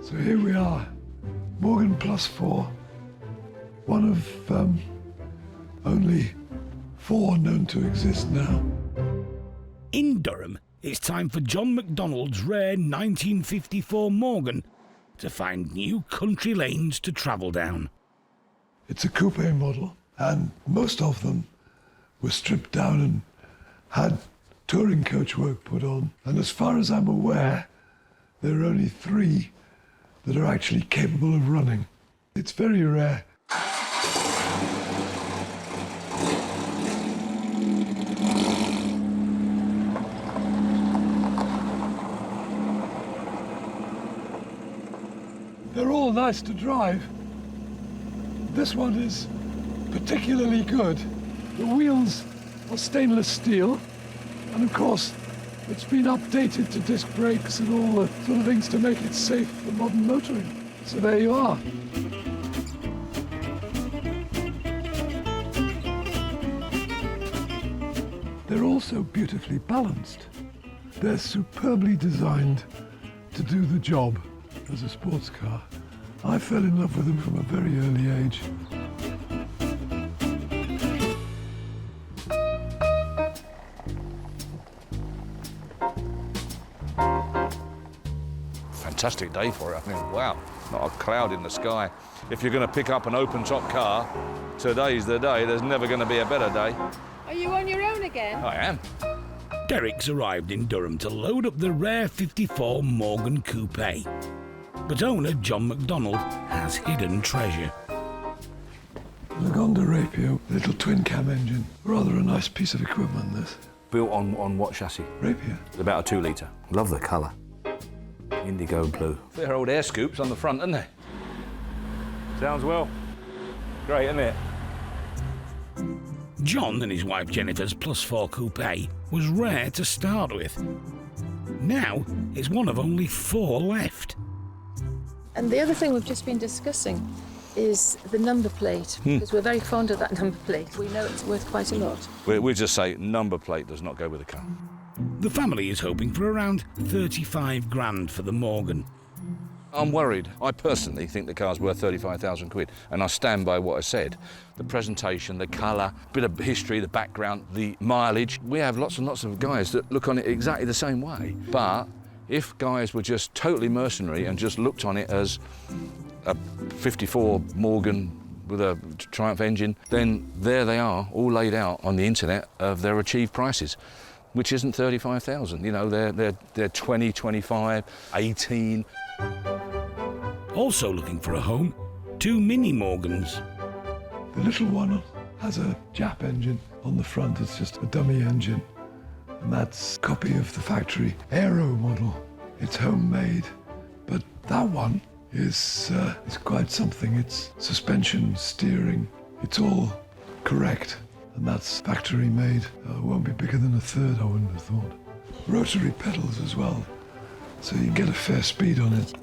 So here we are, Morgan Plus 4, one of only 4 known to exist now. In Durham, it's time for John McDonald's rare 1954 Morgan to find new country lanes to travel down. It's a coupe model, and most of them were stripped down and had touring coach work put on. And as far as I'm aware, there are only 3 that are actually capable of running. It's very rare. They're all nice to drive. This one is particularly good. The wheels are stainless steel, and of course, it's been updated to disc brakes and all the sort of things to make it safe for modern motoring. So there you are. They're also beautifully balanced. They're superbly designed to do the job as a sports car. I fell in love with them from a very early age. Fantastic day for it. I mean, wow, not a cloud in the sky. If you're going to pick up an open-top car, today's the day. There's never going to be a better day. Are you on your own again? I am. Derek's arrived in Durham to load up the rare 54 Morgan Coupe. But owner John McDonald has hidden treasure. Lagonda Rapier, little twin-cam engine. Rather a nice piece of equipment, this. Built on what chassis? Rapier. It's about a 2 litre. Love the colour. Indigo blue. They're old air scoops on the front, aren't they? Sounds well. Great, isn't it? John and his wife Jennifer's +4 Coupe was rare to start with. Now it's one of only 4 left. And the other thing we've just been discussing is the number plate, because we're very fond of that number plate. We know it's worth quite a lot. We just say number plate does not go with the car. The family is hoping for around 35 grand for the Morgan. I'm worried. I personally think the car's worth 35,000 quid, and I stand by what I said. The presentation, the colour, bit of history, the background, the mileage. We have lots and lots of guys that look on it exactly the same way. But if guys were just totally mercenary and just looked on it as a 54 Morgan with a Triumph engine, then there they are, all laid out on the internet of their achieved prices, which isn't 35,000. You know, they're 20, 25, 18. Also looking for a home, 2 mini Morgans. The little one has a Jap engine on the front. It's just a dummy engine. And that's a copy of the factory Aero model. It's homemade, but that one is quite something. It's suspension, steering, it's all correct. And that's factory made. Won't be bigger than a third, I wouldn't have thought. Rotary pedals as well, so you can get a fair speed on it.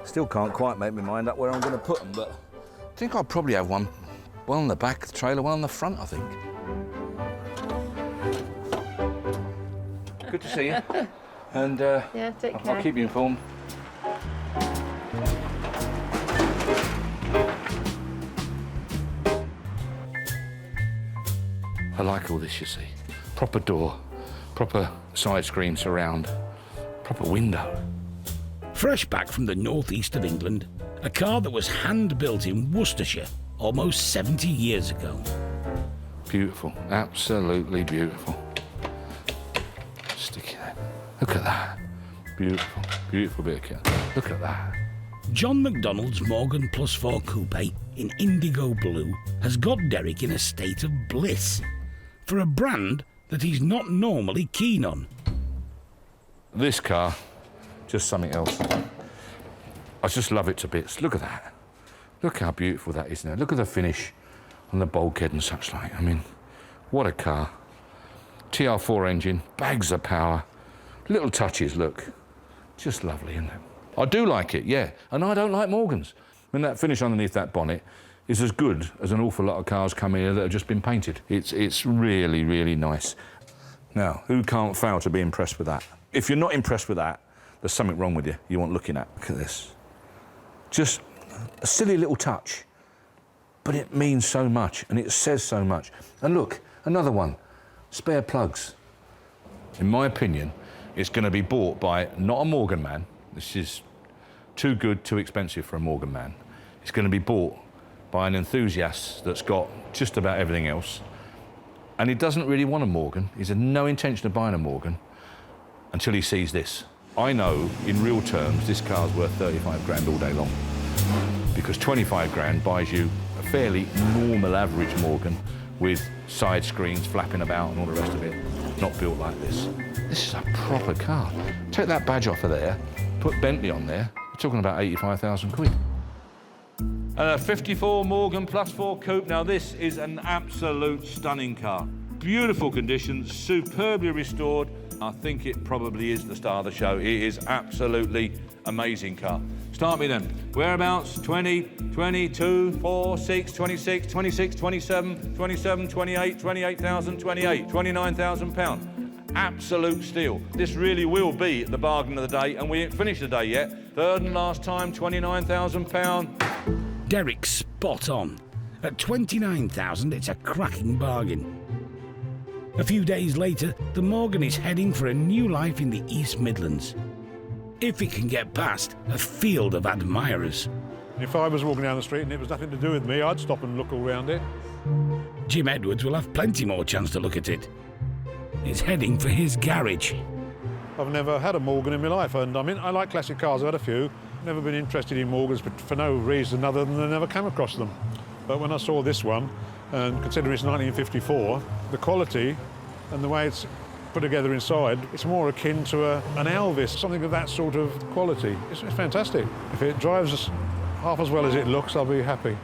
Still can't quite make my mind up where I'm going to put them, but I think I'll probably have one on the back of the trailer, one on the front, I think. Good to see you. And Yeah, take care. I'll keep you informed. I like all this, you see. Proper door, proper side screen surround, proper window. Fresh back from the northeast of England, a car that was hand-built in Worcestershire almost 70 years ago. Beautiful, absolutely beautiful. Stick it there. Look at that. Beautiful, beautiful bit of kit. Look at that. John McDonald's Morgan +4 Coupe in indigo blue has got Derek in a state of bliss for a brand that he's not normally keen on. This car, just something else. I just love it to bits. Look at that. Look how beautiful that is now. Look at the finish on the bulkhead and such like. I mean, what a car. TR4 engine, bags of power, little touches, look. Just lovely, isn't it? I do like it, yeah. And I don't like Morgans. I mean, that finish underneath that bonnet is as good as an awful lot of cars come here that have just been painted. It's really, really nice. Now, who can't fail to be impressed with that? If you're not impressed with that, there's something wrong with you want looking at. Look at this. Just a silly little touch, but it means so much and it says so much. And look, another one, spare plugs. In my opinion, it's going to be bought by not a Morgan man. This is too good, too expensive for a Morgan man. It's going to be bought by an enthusiast that's got just about everything else. And he doesn't really want a Morgan. He's had no intention of buying a Morgan until he sees this. I know, in real terms, this car's worth 35 grand all day long, because 25 grand buys you a fairly normal average Morgan with side screens flapping about and all the rest of it. Not built like this. This is a proper car. Take that badge off of there, put Bentley on there, you're talking about 85,000 quid. And a 54 Morgan +4 Coupe. Now this is an absolute stunning car. Beautiful condition, superbly restored. I think it probably is the star of the show. It is absolutely amazing car. Start me then. Whereabouts? 20, 22, 4, 6, 26, 26, 27, 27, 28, 28,000, 28, 29,000 pounds. Absolute steal. This really will be the bargain of the day, and we ain't finished the day yet. Third and last time, 29,000 pounds. Derek's spot on. At 29,000, it's a cracking bargain. A few days later, the Morgan is heading for a new life in the East Midlands. If it can get past a field of admirers. If I was walking down the street and it was nothing to do with me, I'd stop and look all around it. Jim Edwards will have plenty more chance to look at it. It's heading for his garage. I've never had a Morgan in my life, and I mean, I like classic cars, I've had a few. Never been interested in Morgans, but for no reason other than I never came across them. But when I saw this one, and considering it's 1954, the quality and the way it's put together inside, it's more akin to an Elvis, something of that sort of quality. It's fantastic. If it drives half as well as it looks, I'll be happy.